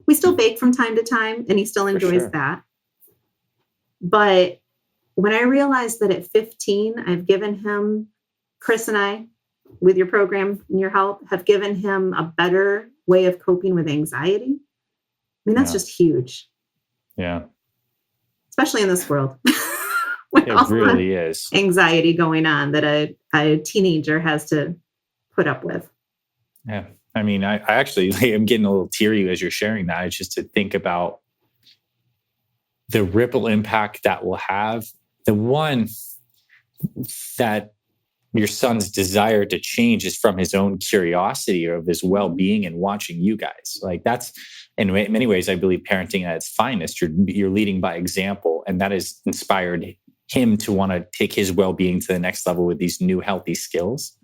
We still bake from time to time, and he still enjoys that. But when I realized that at 15, I've given him, Chris and I, with your program and your help, have given him a better way of coping with anxiety. I mean, that's just huge. Yeah. Especially in this world. It really is. Anxiety going on that a teenager has to put up with. Yeah. I mean, I actually am getting a little teary as you're sharing that. It's just to think about the ripple impact that will have. The one that your son's desire to change is from his own curiosity of his well-being and watching you guys. Like that's, in many ways, I believe parenting at its finest. You're leading by example, and that has inspired him to want to take his well-being to the next level with these new healthy skills.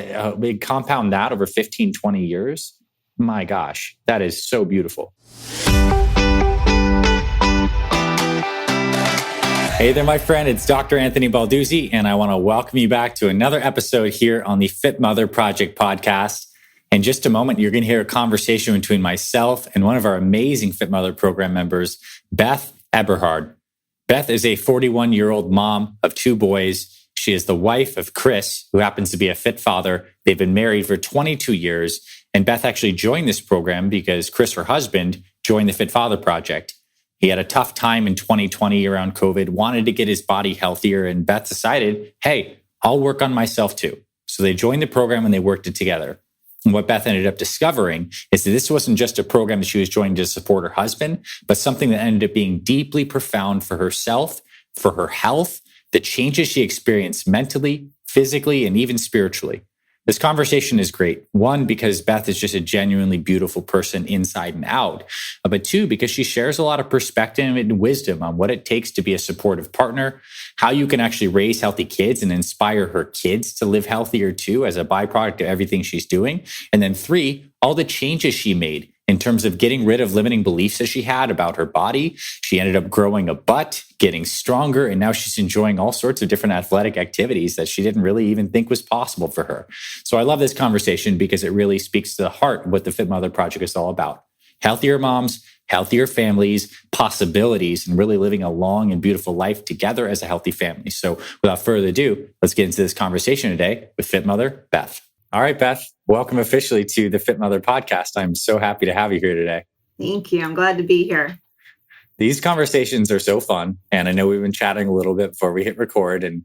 We compound that over 15, 20 years. My gosh, that is so beautiful. Hey there, my friend. It's Dr. Anthony Balduzzi, and I want to welcome you back to another episode here on the Fit Mother Project podcast. In just a moment, you're going to hear a conversation between myself and one of our amazing Fit Mother program members, Beth Eberhard. Beth is a 41-year-old mom of 2 boys. She is the wife of Chris, who happens to be a fit father. They've been married for 22 years, and Beth actually joined this program because Chris, her husband, joined the Fit Father Project. He had a tough time in 2020 around COVID, wanted to get his body healthier, and Beth decided, hey, I'll work on myself too. So they joined the program and they worked it together. And what Beth ended up discovering is that this wasn't just a program that she was joining to support her husband, but something that ended up being deeply profound for herself, for her health, the changes she experienced mentally, physically, and even spiritually. This conversation is great. 1, because Beth is just a genuinely beautiful person inside and out. But 2, because she shares a lot of perspective and wisdom on what it takes to be a supportive partner, how you can actually raise healthy kids and inspire her kids to live healthier too as a byproduct of everything she's doing. And then 3, all the changes she made in terms of getting rid of limiting beliefs that she had about her body. She ended up growing a butt, getting stronger, and now she's enjoying all sorts of different athletic activities that she didn't really even think was possible for her. So I love this conversation because it really speaks to the heart of what the Fit Mother Project is all about. Healthier moms, healthier families, possibilities, and really living a long and beautiful life together as a healthy family. So without further ado, let's get into this conversation today with Fit Mother, Beth. All right, Beth, welcome officially to the Fit Mother podcast. I'm so happy to have you here today. Thank you. I'm glad to be here. These conversations are so fun. And I know we've been chatting a little bit before we hit record, and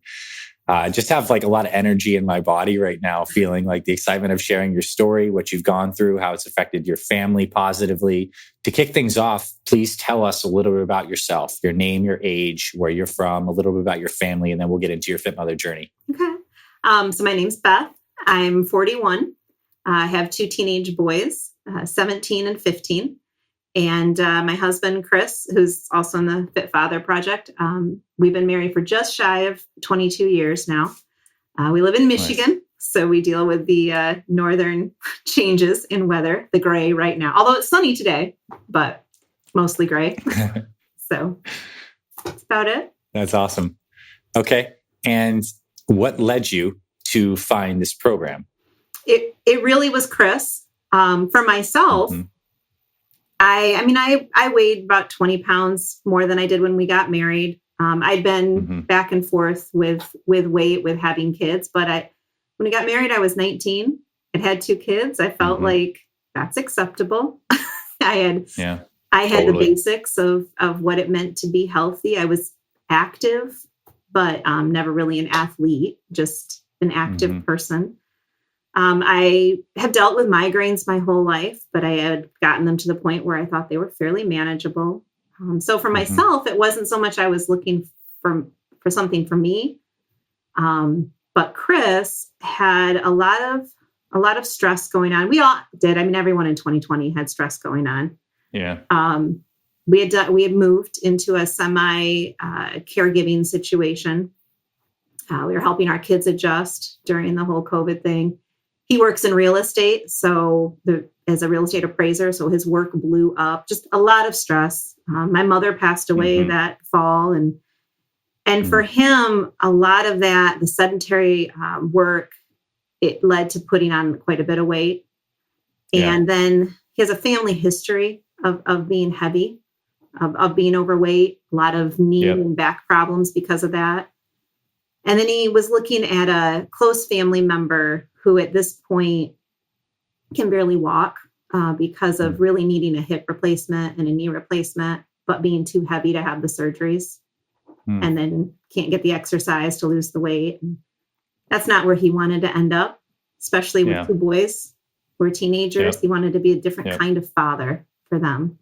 just have like a lot of energy in my body right now, feeling like the excitement of sharing your story, what you've gone through, how it's affected your family positively. To kick things off, please tell us a little bit about yourself, your name, your age, where you're from, a little bit about your family, and then we'll get into your Fit Mother journey. Okay. So my name's Beth. I'm 41. I have 2 teenage boys, 17 and 15. And my husband, Chris, who's also in the Fit Father Project, we've been married for just shy of 22 years now. We live in Michigan, nice. So we deal with the northern changes in weather, the gray right now. Although it's sunny today, but mostly gray. So that's about it. That's awesome. Okay. And what led you to find this program? It really was Chris. For myself, I weighed about 20 pounds more than I did when we got married. I'd been back and forth with weight, with having kids, but when we got married, I was 19. I'd had 2 kids. I felt like that's acceptable. I had the basics of what it meant to be healthy. I was active, but never really an athlete, just an active person. I have dealt with migraines my whole life, but I had gotten them to the point where I thought they were fairly manageable. So for myself, it wasn't so much I was looking for something for me. But Chris had a lot of stress going on. We all did. I mean, everyone in 2020 had stress going on. Yeah. We had moved into a semi caregiving situation. We were helping our kids adjust during the whole COVID thing. He works in real estate, so as a real estate appraiser, so his work blew up. Just a lot of stress. My mother passed away that fall, and for him, a lot of that, the sedentary work, it led to putting on quite a bit of weight. And then he has a family history of being heavy, of being overweight, a lot of knee and back problems because of that. And then he was looking at a close family member who at this point can barely walk because of really needing a hip replacement and a knee replacement, but being too heavy to have the surgeries and then can't get the exercise to lose the weight. And that's not where he wanted to end up, especially with two boys who were teenagers. He wanted to be a different kind of father for them.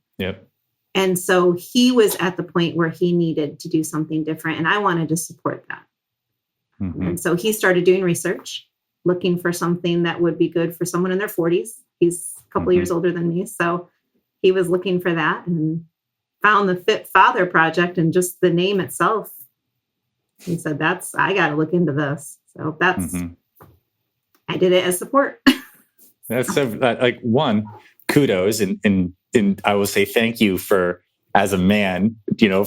And so he was at the point where he needed to do something different. And I wanted to support that. And so he started doing research, looking for something that would be good for someone in their 40s. He's a couple years older than me. So he was looking for that and found the Fit Father Project, and just the name itself. He said, I got to look into this. So I did it as support. That's so, like, one, kudos. And I will say thank you for, as a man,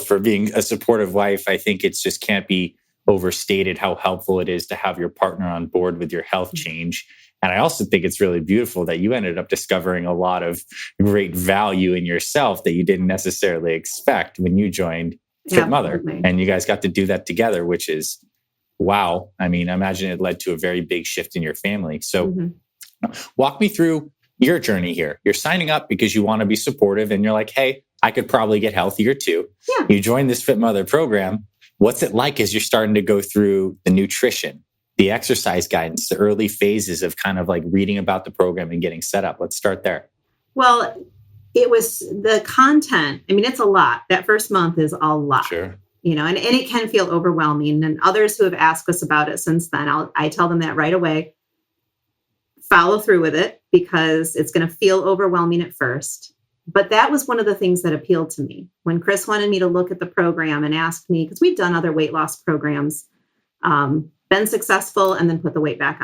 for being a supportive wife. I think it's just can't be overstated how helpful it is to have your partner on board with your health change. And I also think it's really beautiful that you ended up discovering a lot of great value in yourself that you didn't necessarily expect when you joined Fit Mother. And you guys got to do that together, which is, wow. I mean, I imagine it led to a very big shift in your family. So walk me through your journey here. You're signing up because you want to be supportive and you're like, hey, I could probably get healthier too. You joined this Fit Mother program. What's it like as you're starting to go through the nutrition, the exercise guidance, the early phases of kind of like reading about the program and getting set up? Let's start there. Well, it was the content. I mean, it's a lot. That first month is a lot. Sure. And it can feel overwhelming. And others who have asked us about it since then, I tell them that right away. Follow through with it because it's going to feel overwhelming at first. But that was one of the things that appealed to me when Chris wanted me to look at the program and asked me, because we've done other weight loss programs, been successful and then put the weight back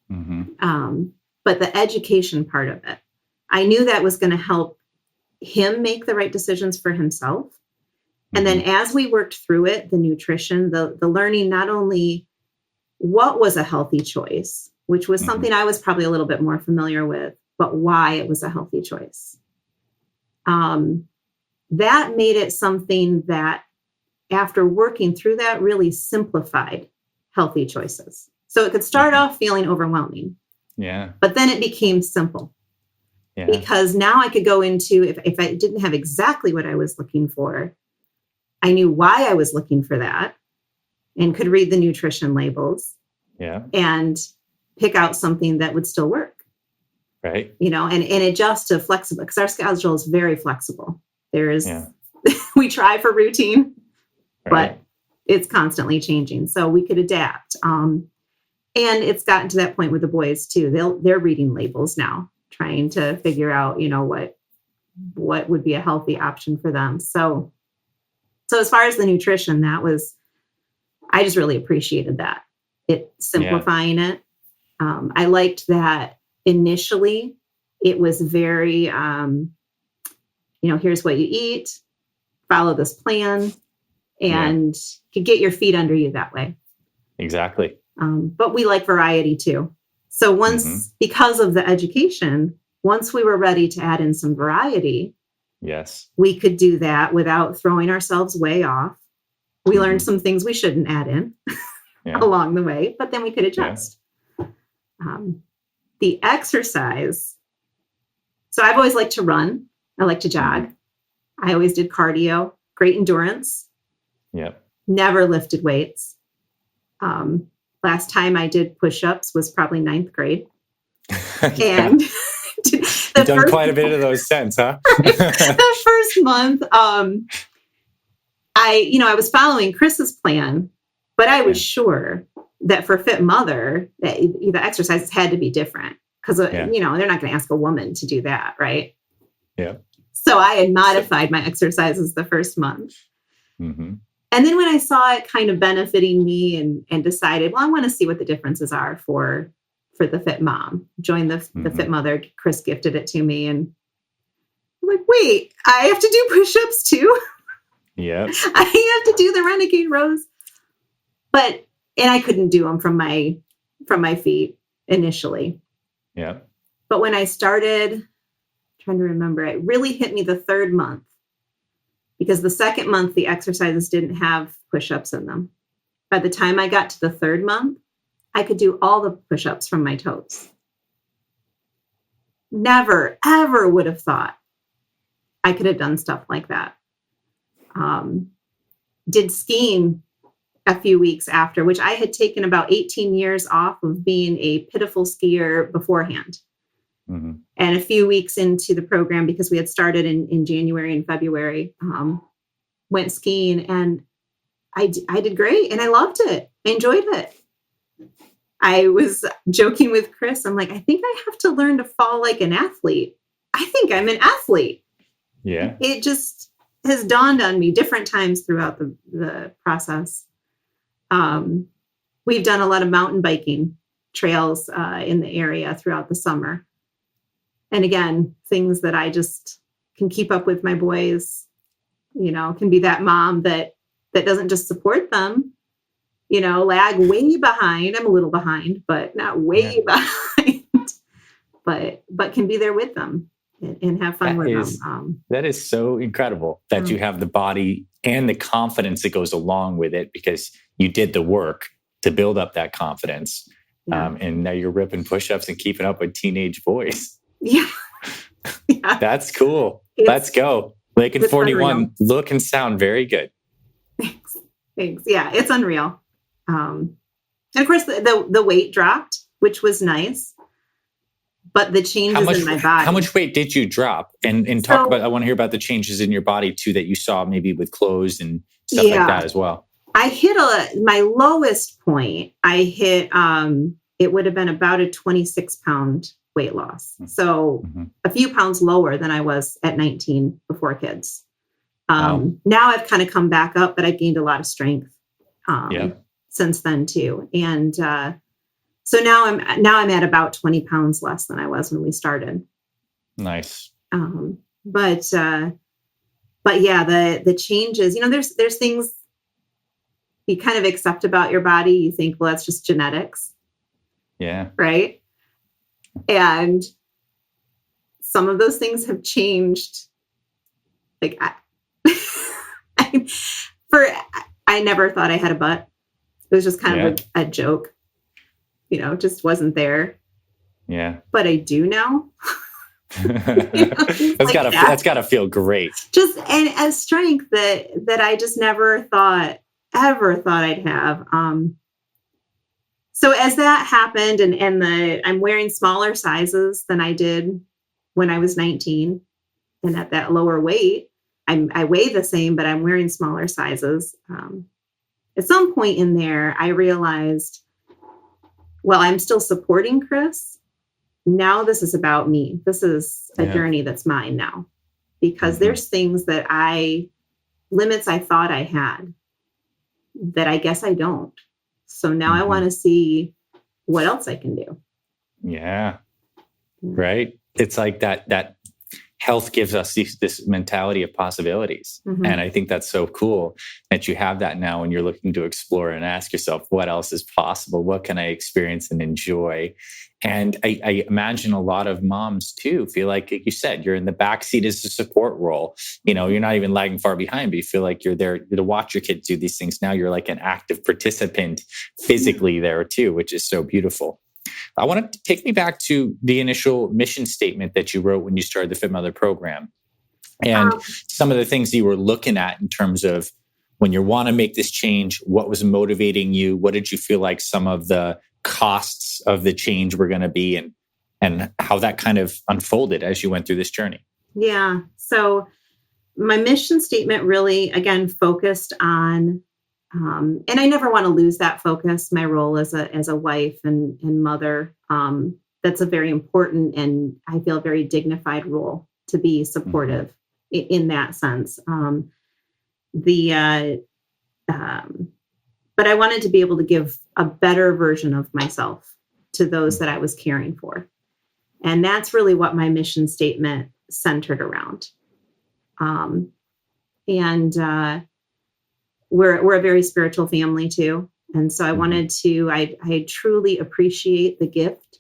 on. But the education part of it, I knew that was going to help him make the right decisions for himself. And then as we worked through it, the nutrition, the learning, not only what was a healthy choice, which was something I was probably a little bit more familiar with, but why it was a healthy choice. That made it something that, after working through that, really simplified healthy choices. So it could start off feeling overwhelming. But then it became simple. Because now I could go into, if I didn't have exactly what I was looking for, I knew why I was looking for that and could read the nutrition labels and pick out something that would still work. Right. And adjust to flexible, because our schedule is very flexible. There is, we try for routine, but it's constantly changing. So we could adapt. And it's gotten to that point with the boys too. They're reading labels now, trying to figure out, what would be a healthy option for them. So as far as the nutrition, I just really appreciated that. Simplifying it. I liked that initially it was very, here's what you eat, follow this plan, and could get your feet under you that way. Exactly. But we like variety too. So because of the education, once we were ready to add in some variety, we could do that without throwing ourselves way off. We learned some things we shouldn't add in along the way, but then we could adjust. The exercise. So I've always liked to run. I like to jog. I always did cardio, great endurance. Never lifted weights. Last time I did push-ups was probably 9th grade. And you've done quite a bit of those since, huh? The first month, I was following Chris's plan, but I was sure that for Fit Mother, the exercises had to be different because, they're not going to ask a woman to do that, right? So I had modified my exercises the first month. And then when I saw it kind of benefiting me and decided, well, I want to see what the differences are for the Fit Mom, joined the Fit Mother. Chris gifted it to me. And I'm like, wait, I have to do push-ups too? I have to do the Renegade rows. And I couldn't do them from my feet initially. But when I started, I'm trying to remember, it really hit me the third month, because the second month, the exercises didn't have push-ups in them. By the time I got to the third month, I could do all the push-ups from my toes. Never, ever would have thought I could have done stuff like that. Did skiing a few weeks after, which I had taken about 18 years off of being a pitiful skier beforehand. Mm-hmm. And a few weeks into the program, because we had started in January and February, went skiing, and I did great, and I loved it. I enjoyed it. I was joking with Chris. I'm like, I think I have to learn to fall like an athlete. I think I'm an athlete. Yeah. It just has dawned on me different times throughout the process. We've done a lot of mountain biking trails in the area throughout the summer. And again, things that I just can keep up with my boys, can be that mom that doesn't just support them, lag way behind. I'm a little behind, but not way behind, but can be there with them and have fun with them. That is so incredible that you have the body and the confidence that goes along with it, because you did the work to build up that confidence. Yeah. And now you're ripping push-ups and keeping up with teenage boys. Yeah. Yeah. That's cool. Let's go. Lakin 41, unreal. Look and sound very good. Thanks. Yeah, it's unreal. And of course, the weight dropped, which was nice. But the changes in my body. How much weight did you drop? And talk about, I want to hear about the changes in your body too that you saw maybe with clothes and stuff like that as well. I hit my lowest point. I hit, it would have been about a 26-pound weight loss. So a few pounds lower than I was at 19 before kids. Now I've kind of come back up, but I gained a lot of strength since then too. And so now I'm at about 20 pounds less than I was when we started. Nice. But yeah, the changes, there's things you kind of accept about your body. You think, well, that's just genetics. Yeah. Right. And some of those things have changed. Like I never thought I had a butt. It was just kind of a joke. Just wasn't there. Yeah. But I do now. That's gotta feel great. Just and a strength that I just never ever thought I'd have. So as that happened, and I'm wearing smaller sizes than I did when I was 19, and at that lower weight, I weigh the same, but I'm wearing smaller sizes. At some point in there, I realized, well, I'm still supporting Chris. Now this is about me. This is a journey that's mine now, because there's things limits I thought I had that I guess I don't. So now I want to see what else I can do. Yeah. Right. It's like that health gives us this mentality of possibilities. And I think that's so cool that you have that now when you're looking to explore and ask yourself, what else is possible? What can I experience and enjoy? And I imagine a lot of moms too feel like you said, you're in the backseat as a support role. You're not even lagging far behind, but you feel like you're there to watch your kids do these things. Now you're like an active participant physically there too, which is so beautiful. I want to take me back to the initial mission statement that you wrote when you started the Fit Mother program, and some of the things you were looking at in terms of when you want to make this change. What was motivating you? What did you feel like some of the costs of the change were going to be, and how that kind of unfolded as you went through this journey? Yeah. So my mission statement really, again, focused on, and I never want to lose that focus, my role as a wife and mother. That's a very important, and I feel very dignified role to be supportive in that sense. But I wanted to be able to give a better version of myself to those that I was caring for. And that's really what my mission statement centered around. We're a very spiritual family too. And so I wanted to, I truly appreciate the gift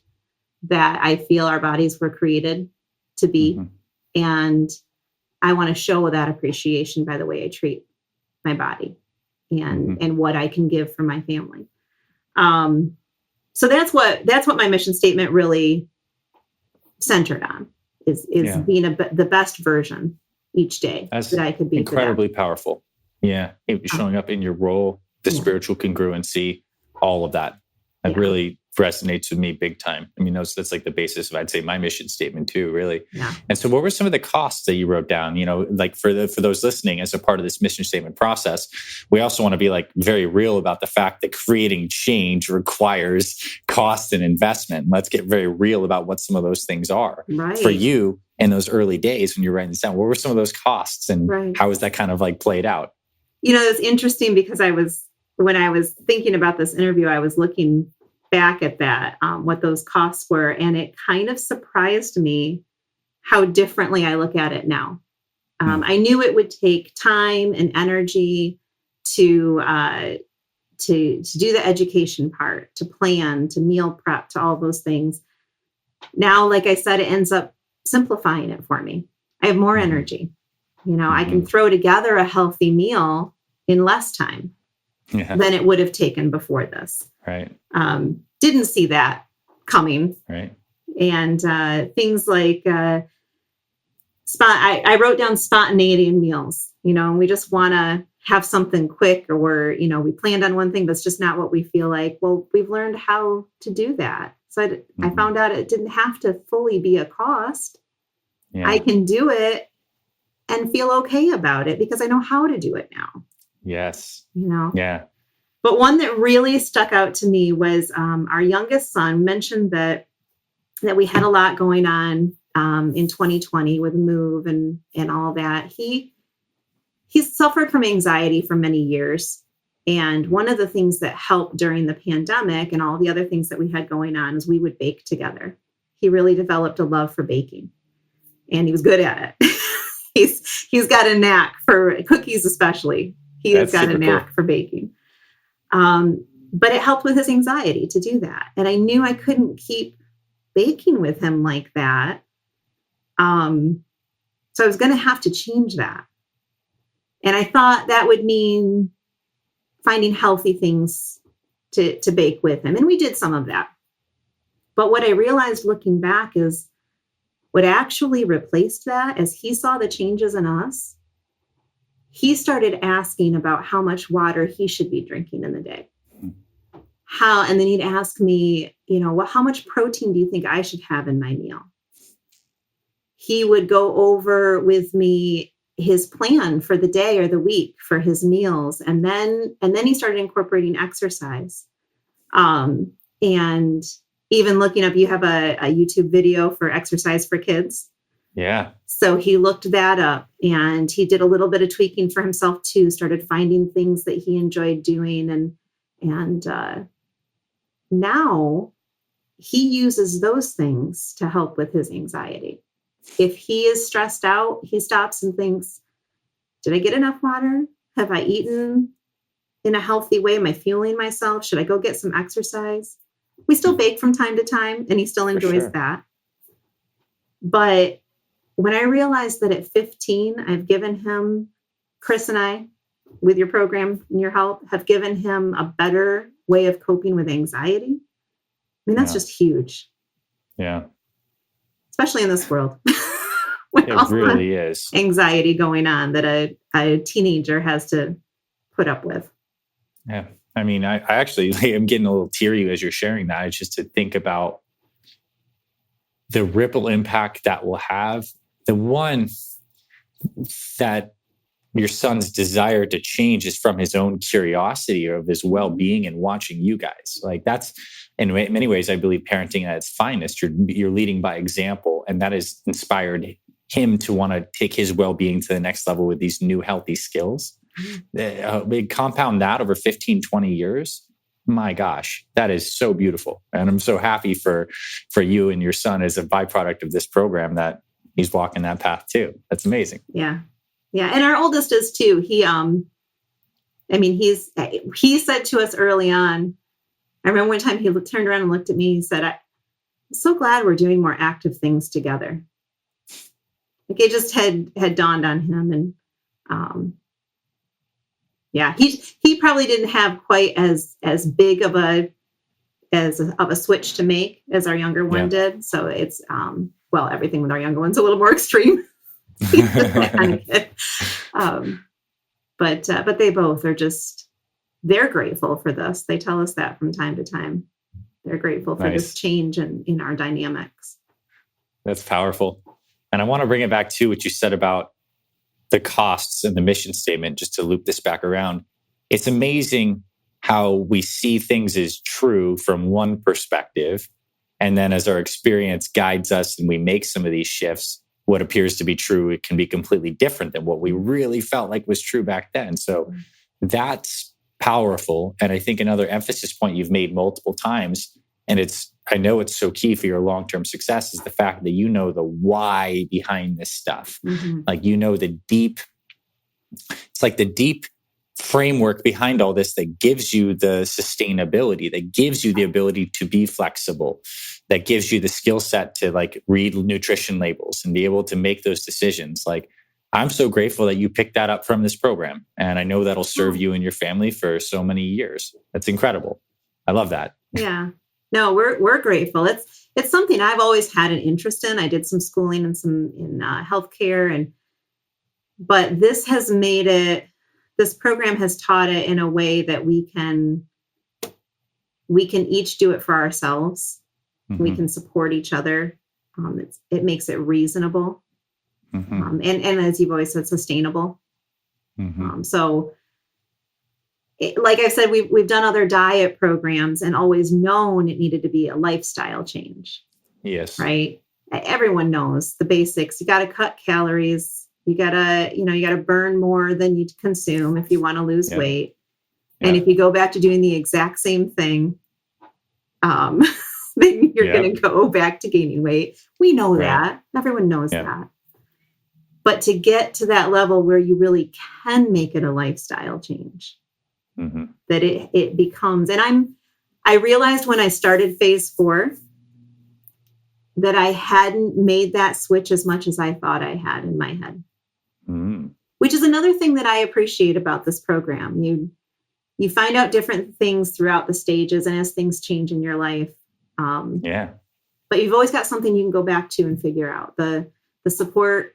that I feel our bodies were created to be. And I want to show that appreciation by the way I treat my body and what I can give for my family. So that's what my mission statement really centered on is being the best version each day that I could be. Incredibly powerful. Yeah. Showing up in your role, the spiritual congruency, all of that. It really resonates with me big time. I mean, that's like the basis of, I'd say, my mission statement too, really. Yeah. And so what were some of the costs that you wrote down, like for those listening as a part of this mission statement process? We also want to be like very real about the fact that creating change requires cost and investment. Let's get very real about what some of those things are for you in those early days when you're writing this down. What were some of those costs and how was that kind of like played out? It's interesting because when I was thinking about this interview, I was looking back at that, what those costs were. And it kind of surprised me how differently I look at it now. I knew it would take time and energy to do the education part, to plan, to meal prep, to all those things. Now, like I said, it ends up simplifying it for me. I have more energy. I can throw together a healthy meal in less time than it would have taken before this. Right. Didn't see that coming. Right. And things like I wrote down spontaneity in meals. We just want to have something quick, or we planned on one thing, but it's just not what we feel like. Well, we've learned how to do that. So I found out it didn't have to fully be a cost. Yeah. I can do it and feel okay about it because I know how to do it now. Yes. Yeah. But one that really stuck out to me was our youngest son mentioned that we had a lot going on in 2020 with a move and all that. He's suffered from anxiety for many years. And one of the things that helped during the pandemic and all the other things that we had going on is we would bake together. He really developed a love for baking and he was good at it. He's got a knack for cookies, especially. He's got a knack for baking. But it helped with his anxiety to do that. And I knew I couldn't keep baking with him like that. So I was going to have to change that. And I thought that would mean finding healthy things to bake with him. And we did some of that. But what I realized looking back is what actually replaced that, as he saw the changes in us, he started asking about how much water he should be drinking in the day. And then he'd ask me, how much protein do you think I should have in my meal? He would go over with me his plan for the day or the week for his meals. And then he started incorporating exercise. And even looking up, you have a YouTube video for exercise for kids. Yeah. So he looked that up and he did a little bit of tweaking for himself too, started finding things that he enjoyed doing. And now he uses those things to help with his anxiety. If he is stressed out, he stops and thinks, did I get enough water? Have I eaten in a healthy way? Am I fueling myself? Should I go get some exercise? We still bake from time to time and he still enjoys that. But when I realized that at 15, I've given him, Chris and I, with your program and your help, have given him a better way of coping with anxiety. I mean, that's just huge. Yeah. Especially in this world. It really is. Anxiety going on that a teenager has to put up with. Yeah. I mean, I actually am getting a little teary as you're sharing that. It's just to think about the ripple impact that will have. The one that your son's desire to change is from his own curiosity of his well-being and watching you guys. Like that's, in many ways, I believe parenting at its finest. You're leading by example, and that has inspired him to want to take his well-being to the next level with these new healthy skills. We compound that over 15, 20 years. My gosh, that is so beautiful. And I'm so happy for you and your son as a byproduct of this program that he's walking that path too. That's amazing. Yeah. Yeah. And our oldest is too. He said to us early on, I remember one time he turned around and looked at me. He said, I'm so glad we're doing more active things together. Like it just had dawned on him. And he probably didn't have quite as big of a switch to make as our younger one did. So it's everything with our younger one's a little more extreme. That kind of kid. But they both are they're grateful for this. They tell us that from time to time. They're grateful for this change in our dynamics. That's powerful. And I want to bring it back to what you said about the costs and the mission statement, just to loop this back around. It's amazing how we see things as true from one perspective. And then as our experience guides us and we make some of these shifts, what appears to be true, it can be completely different than what we really felt like was true back then. So that's powerful. And I think another emphasis point you've made multiple times, and I know it's so key for your long-term success, is the fact that you know the why behind this stuff. Mm-hmm. Like, the deep framework behind all this that gives you the sustainability, that gives you the ability to be flexible, that gives you the skill set to like read nutrition labels and be able to make those decisions. Like, I'm so grateful that you picked that up from this program. And I know that'll serve you and your family for so many years. That's incredible. I love that. Yeah. No, we're grateful. It's something I've always had an interest in. I did some schooling in healthcare, but this has made it. This program has taught it in a way that we can each do it for ourselves. Mm-hmm. We can support each other. It makes it reasonable, and as you've always said, sustainable. Mm-hmm. Like I said, we've done other diet programs and always known it needed to be a lifestyle change. Yes. Right. Everyone knows the basics. You got to cut calories. You gotta burn more than you consume if you want to lose weight. And if you go back to doing the exact same thing, then you're going to go back to gaining weight. We know that. Everyone knows that. But to get to that level where you really can make it a lifestyle change, that it becomes, and I realized when I started phase 4 that I hadn't made that switch as much as I thought I had in my head. Which is another thing that I appreciate about this program. You find out different things throughout the stages and as things change in your life. But you've always got something you can go back to and figure out. The support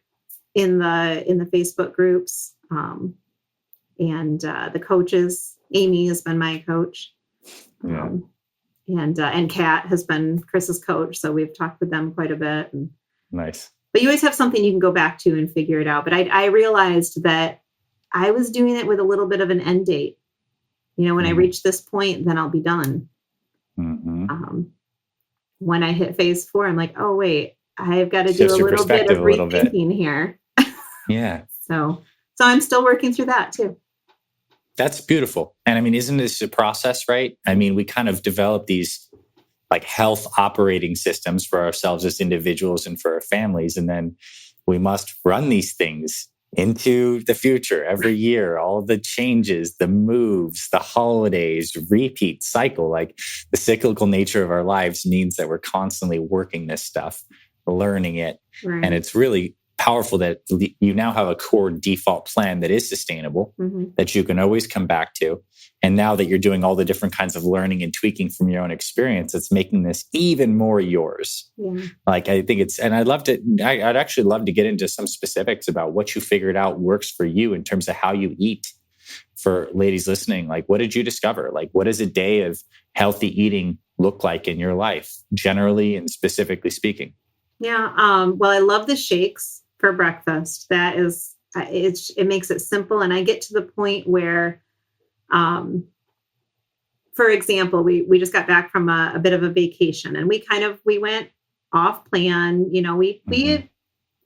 in the Facebook groups, and the coaches. Amy has been my coach. And Kat has been Chris's coach. So we've talked with them quite a bit. Nice. But you always have something you can go back to and figure it out. But I realized that I was doing it with a little bit of an end date. When I reach this point, then I'll be done. When I hit phase 4, I'm like, oh, wait, I've got to do a little bit of rethinking here. Yeah. So I'm still working through that too. That's beautiful. And I mean, isn't this a process, right? I mean, we kind of develop these like health operating systems for ourselves as individuals and for our families. And then we must run these things into the future every year, all the changes, the moves, the holidays, repeat cycle. Like the cyclical nature of our lives means that we're constantly working this stuff, learning it. Right. And it's really powerful that you now have a core default plan that is sustainable, that you can always come back to. And now that you're doing all the different kinds of learning and tweaking from your own experience, it's making this even more yours. Yeah. Like, I think and I'd actually love to get into some specifics about what you figured out works for you in terms of how you eat. For ladies listening, like, what did you discover? Like, what does a day of healthy eating look like in your life, generally and specifically speaking? Yeah. Well, I love the shakes for breakfast. That is, it makes it simple. And I get to the point where, for example, we just got back from a bit of a vacation, and we went off plan. We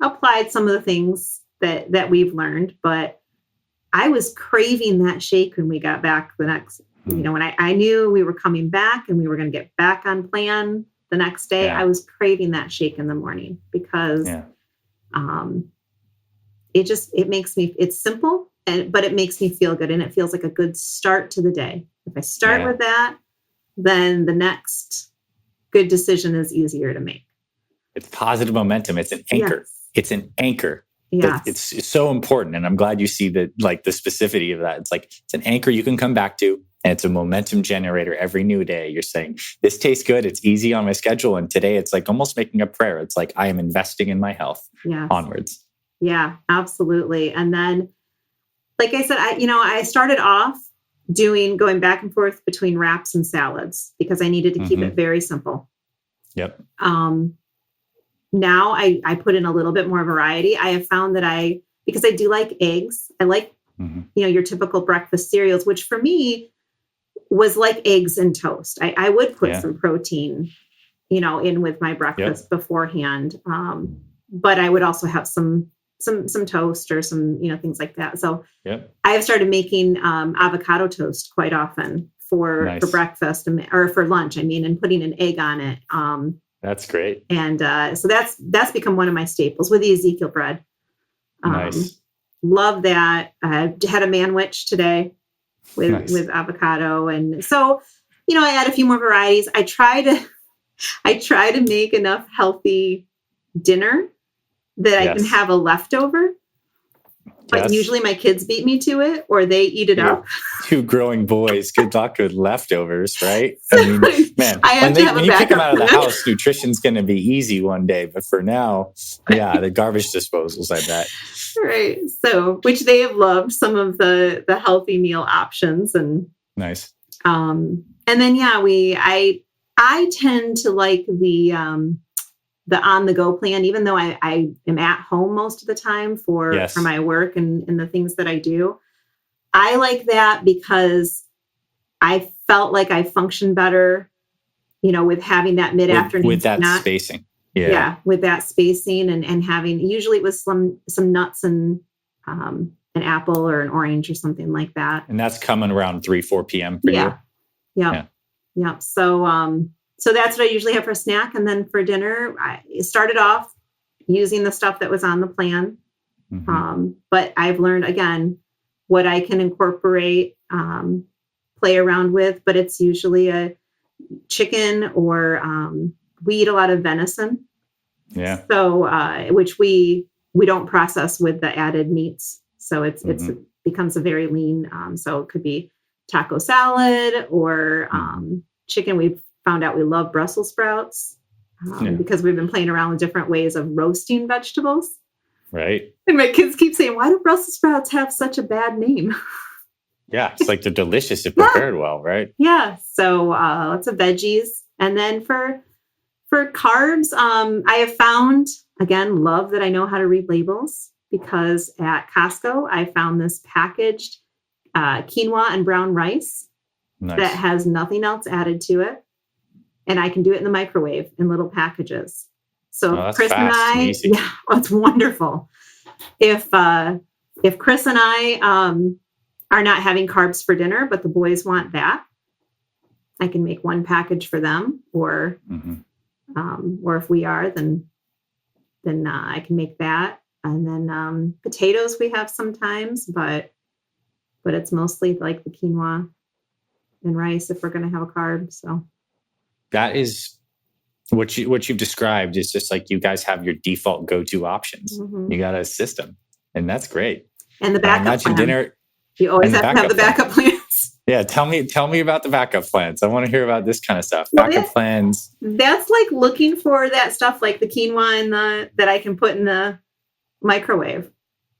applied some of the things that we've learned, but I was craving that shake when we got back the next, when I knew we were coming back and we were going to get back on plan the next day. I was craving that shake in the morning because it makes me, it's simple, but it makes me feel good. And it feels like a good start to the day. If I start with that, then the next good decision is easier to make. It's positive momentum. It's an anchor. it's an anchor. Yes. It's so important. And I'm glad you see the specificity of that. It's like, it's an anchor you can come back to, and it's a momentum generator every new day. You're saying, this tastes good. It's easy on my schedule. And today it's like almost making a prayer. It's like, I am investing in my health. Yes. Onwards. Yeah, absolutely. And then, like I said, I started off going back and forth between wraps and salads because I needed to keep it very simple. Yep. Now I put in a little bit more variety. I have found that because I do like eggs, I like, your typical breakfast cereals, which for me was like eggs and toast. I would put some protein, in with my breakfast beforehand. But I would also have some toast or some, things like that. So I have started making avocado toast quite often for breakfast or for lunch, and putting an egg on it. That's great. And so that's become one of my staples with the Ezekiel bread. Nice. Love that. I had a manwich today with avocado. And so, I add a few more varieties. I try to make enough healthy dinner that I can have a leftover. But usually my kids beat me to it or they eat it up. Two growing boys. Good luck with leftovers, right? I mean, man, when you kick them out of the house, nutrition's going to be easy one day. But for now, the garbage disposals, I bet. Right. So, which they have loved some of the healthy meal options. And nice. And then, I tend to like the on-the-go plan, even though I am at home most of the time for my work and the things that I do. I like that because I felt like I functioned better, with having that mid-afternoon with that snack. spacing. Yeah, with that spacing and having, usually it was some nuts and an apple or an orange or something like that. And that's coming around 3-4 p.m. for you? Yeah. So that's what I usually have for a snack. And then for dinner, I started off using the stuff that was on the plan. But I've learned, again, what I can incorporate, play around with, but it's usually a chicken or we eat a lot of venison. Yeah. So, which we don't process with the added meats. So it becomes a very lean. So it could be taco salad or chicken. We've found out we love Brussels sprouts because we've been playing around with different ways of roasting vegetables. Right. And my kids keep saying, why do Brussels sprouts have such a bad name? Yeah. It's like they're delicious if prepared well, right? Yeah. So lots of veggies. And then for carbs, I have found, again, love that I know how to read labels because at Costco, I found this packaged quinoa and brown rice that has nothing else added to it. And I can do it in the microwave in little packages. So Chris and I, it's wonderful. If Chris and I are not having carbs for dinner, but the boys want that, I can make one package for them. Or if we are, then I can make that. And then potatoes we have sometimes, but it's mostly like the quinoa and rice if we're going to have a carb. So. That is what you've described is just like you guys have your default go-to options. You got a system, and that's great. And the backup plan. Dinner. You always have to have the backup plans. Yeah, tell me about the backup plans. I want to hear about this kind of stuff. Backup plans. That's like looking for that stuff like the quinoa and that I can put in the microwave,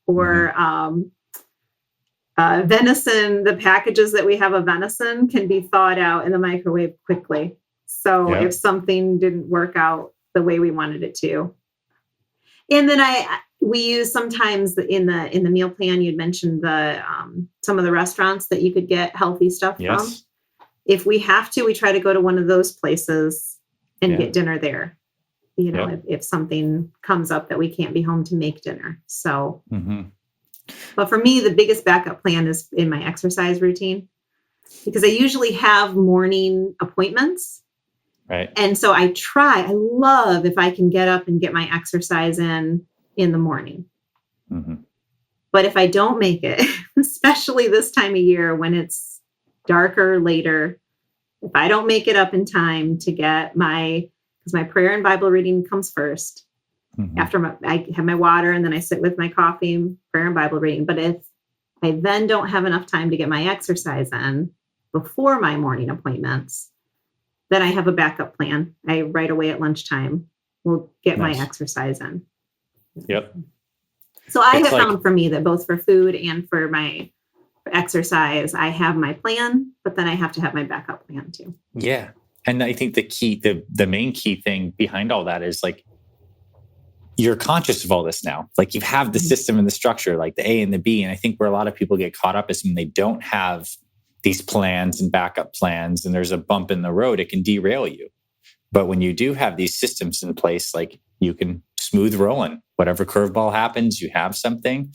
or venison. The packages that we have of venison can be thawed out in the microwave quickly. So if something didn't work out the way we wanted it to. And then we use sometimes in the meal plan, you'd mentioned some of the restaurants that you could get healthy stuff from. If we have to, we try to go to one of those places and get dinner there. If something comes up that we can't be home to make dinner. So, but for me, the biggest backup plan is in my exercise routine because I usually have morning appointments. Right. And so I love if I can get up and get my exercise in the morning. But if I don't make it, especially this time of year when it's darker later, if I don't make it up in time to get because my prayer and Bible reading comes first. after I have my water, and then I sit with my coffee, prayer and Bible reading. But if I then don't have enough time to get my exercise in before my morning appointments, then I have a backup plan. I right away at lunchtime will get my exercise in. Yep. So I have found for me that both for food and for my exercise, I have my plan, but then I have to have my backup plan too. Yeah. And I think the main key thing behind all that is like, you're conscious of all this now. Like you have the system and the structure, like the A and the B. And I think where a lot of people get caught up is when they don't have these plans and backup plans and there's a bump in the road, it can derail you. But when you do have these systems in place, like you can smooth rolling. Whatever curveball happens, you have something.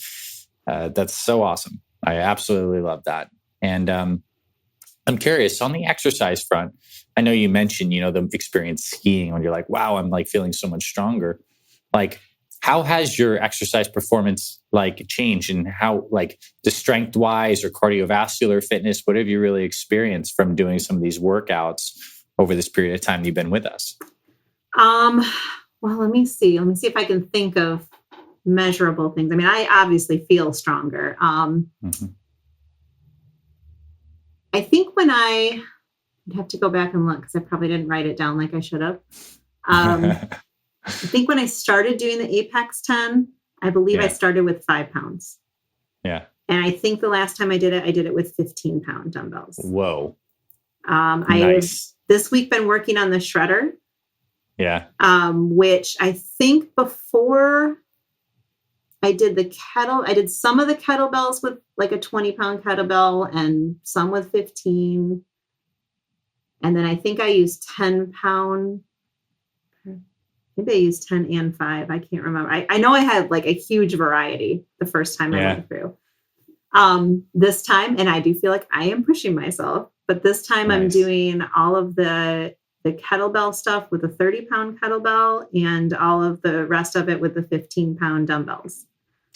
That's so awesome. I absolutely love that. And I'm curious on the exercise front. I know you mentioned, the experience skiing when you're like, wow, I'm like feeling so much stronger. Like, how has your exercise performance like changed, and how like the strength wise or cardiovascular fitness, what have you really experienced from doing some of these workouts over this period of time you've been with us? Well, let me see if I can think of measurable things. I mean, I obviously feel stronger. I think when I'd have to go back and look because I probably didn't write it down like I should have. I think when I started doing the Apex 10, I believe I started with 5 pounds. Yeah. And I think the last time I did it with 15-pound dumbbells. Whoa. Nice. I have this week been working on the shredder. Yeah. Which I think before I did I did some of the kettlebells with like a 20-pound kettlebell and some with 15. And then I think I used 10-pound. Maybe I used 10 and 5. I can't remember. I know I had like a huge variety the first time I went through. This time, and I do feel like I am pushing myself, but this time I'm doing all of the kettlebell stuff with a 30-pound kettlebell and all of the rest of it with the 15-pound dumbbells.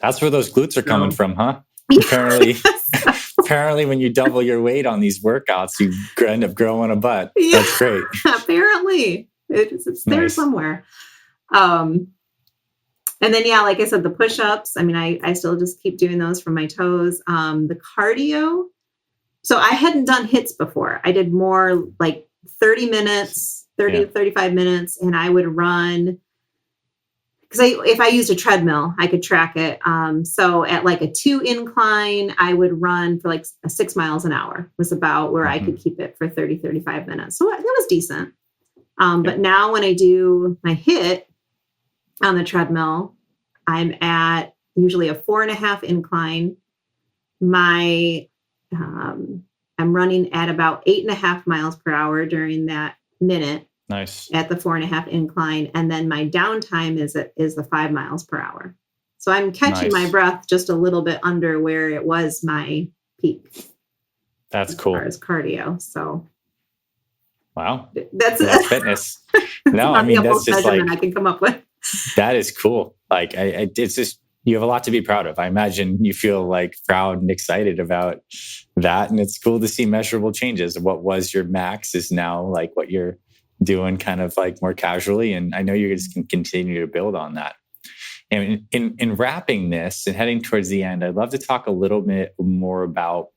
That's where those glutes are coming from, huh? Apparently when you double your weight on these workouts, you end up growing a butt. Yeah, that's great. Apparently it's there somewhere. And then, like I said, the push-ups, I mean, I still just keep doing those from my toes. The cardio. So I hadn't done hits before. I did more like 30 to 35 minutes. And I would run because if I used a treadmill, I could track it. So at like a 2 incline, I would run for like 6 miles an hour was about where I could keep it for 30, 35 minutes. So that was decent. But now when I do my hit on the treadmill, I'm at usually a 4.5 incline. I'm running at about 8.5 miles per hour during that minute. Nice. At the 4.5 incline. And then my downtime is the 5 miles per hour. So I'm catching my breath just a little bit under where it was my peak. That's cool. As far as cardio. So. Wow. That's fitness. No, I mean, that's just like, I can come up with. That is cool. Like it's just, you have a lot to be proud of. I imagine you feel like proud and excited about that. And it's cool to see measurable changes. What was your max is now like what you're doing kind of like more casually. And I know you just can continue to build on that. And in wrapping this and heading towards the end, I'd love to talk a little bit more about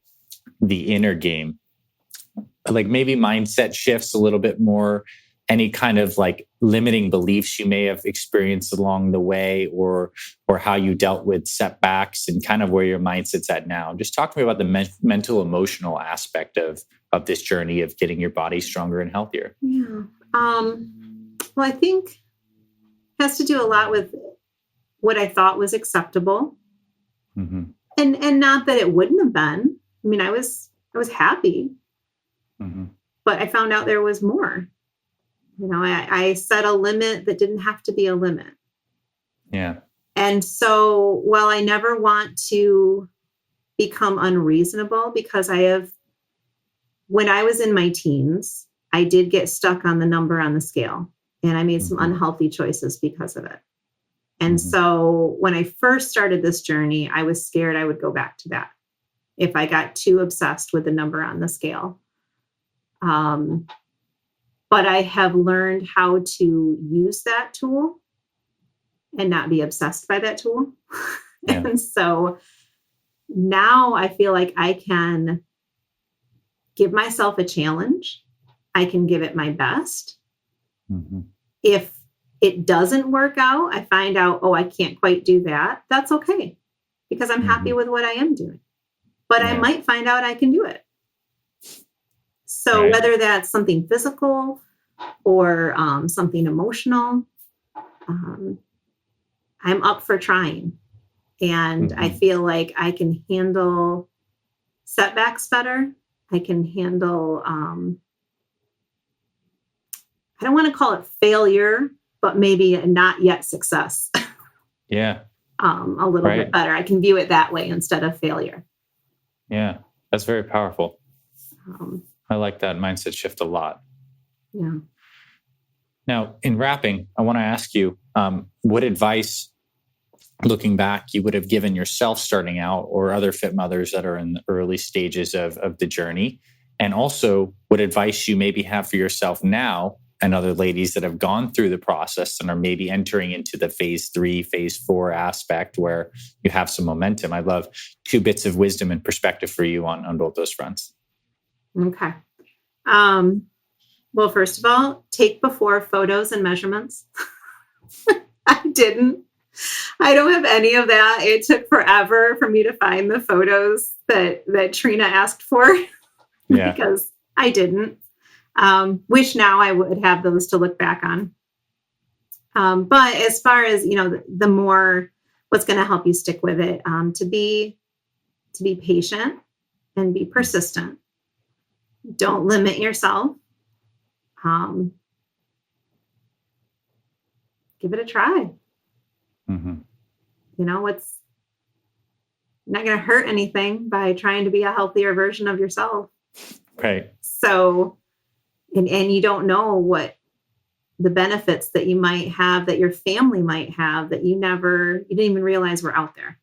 the inner game. Like maybe mindset shifts a little bit more, any kind of like limiting beliefs you may have experienced along the way, or how you dealt with setbacks and kind of where your mindset's at now. Just talk to me about the mental, emotional aspect of this journey of getting your body stronger and healthier. Yeah. Well, I think it has to do a lot with what I thought was acceptable. And not that it wouldn't have been. I mean, I was happy. But I found out there was more. I set a limit that didn't have to be a limit. Yeah. And so while I never want to become unreasonable, because when I was in my teens, I did get stuck on the number on the scale and I made some unhealthy choices because of it. And so when I first started this journey, I was scared I would go back to that if I got too obsessed with the number on the scale. But I have learned how to use that tool and not be obsessed by that tool. Yeah. And so now I feel like I can give myself a challenge. I can give it my best. Mm-hmm. If it doesn't work out, I find out, oh, I can't quite do that. That's okay, because I'm happy with what I am doing. But I might find out I can do it. So whether that's something physical or something emotional, I'm up for trying. And I feel like I can handle setbacks better. I can handle, I don't want to call it failure, but maybe a not yet success. Yeah. A little bit better. I can view it that way instead of failure. Yeah. That's very powerful. I like that mindset shift a lot. Yeah. Now, in wrapping, I want to ask you, what advice, looking back, you would have given yourself starting out, or other fit mothers that are in the early stages of the journey? And also, what advice you maybe have for yourself now and other ladies that have gone through the process and are maybe entering into the phase 3, phase 4 aspect where you have some momentum? I'd love 2 bits of wisdom and perspective for you on both those fronts. Okay. Well, first of all, take before photos and measurements. I didn't. I don't have any of that. It took forever for me to find the photos that Trina asked for. Yeah. Because I didn't. Wish now I would have those to look back on. But as far as, the more what's going to help you stick with it, to be patient and be persistent. Don't limit yourself. Give it a try. Mm-hmm. It's not going to hurt anything by trying to be a healthier version of yourself. Right. So, and you don't know what the benefits that you might have, that your family might have, that you didn't even realize were out there.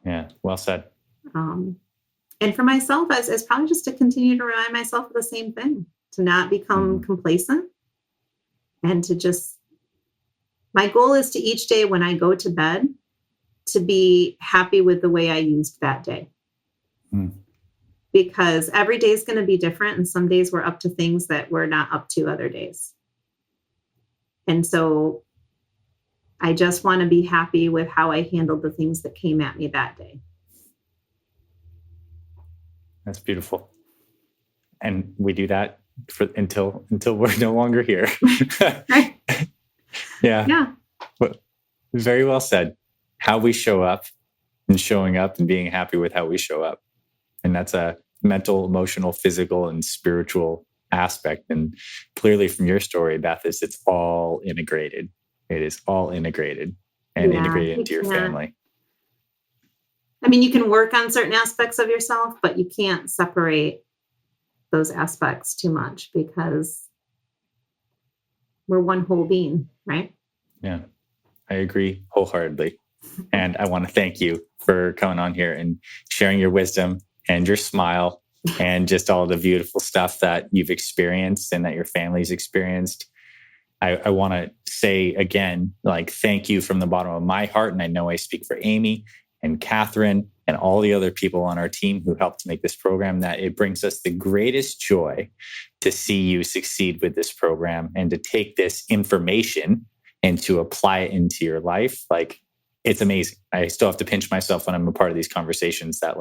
Yeah. Well said. And for myself, as probably just to continue to remind myself of the same thing, to not become complacent, and to just, my goal is to each day when I go to bed, to be happy with the way I used that day. Because every day is going to be different. And some days we're up to things that we're not up to other days. And so I just want to be happy with how I handled the things that came at me that day. That's beautiful. And we do that until we're no longer here. Right. Yeah. But very well said. How we show up, and showing up and being happy with how we show up. And that's a mental, emotional, physical, and spiritual aspect. And clearly from your story, Beth, it's all integrated. It is all integrated and integrated into your family. I mean, you can work on certain aspects of yourself, but you can't separate those aspects too much, because we're one whole being, right? Yeah, I agree wholeheartedly. And I want to thank you for coming on here and sharing your wisdom and your smile and just all the beautiful stuff that you've experienced and that your family's experienced. I want to say again, thank you from the bottom of my heart. And I know I speak for Amy and Catherine and all the other people on our team who helped make this program, that it brings us the greatest joy to see you succeed with this program and to take this information and to apply it into your life. It's amazing. I still have to pinch myself when I'm a part of these conversations that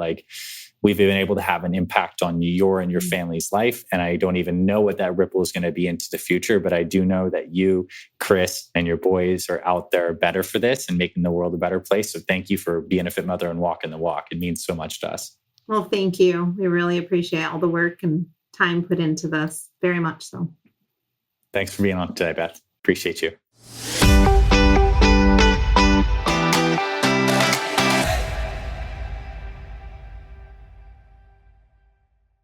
we've been able to have an impact on your and your family's life. And I don't even know what that ripple is going to be into the future, but I do know that you, Chris, and your boys are out there better for this and making the world a better place. So thank you for being a fit mother and walking the walk. It means so much to us. Well, thank you. We really appreciate all the work and time put into this. Very much so. Thanks for being on today, Beth. Appreciate you.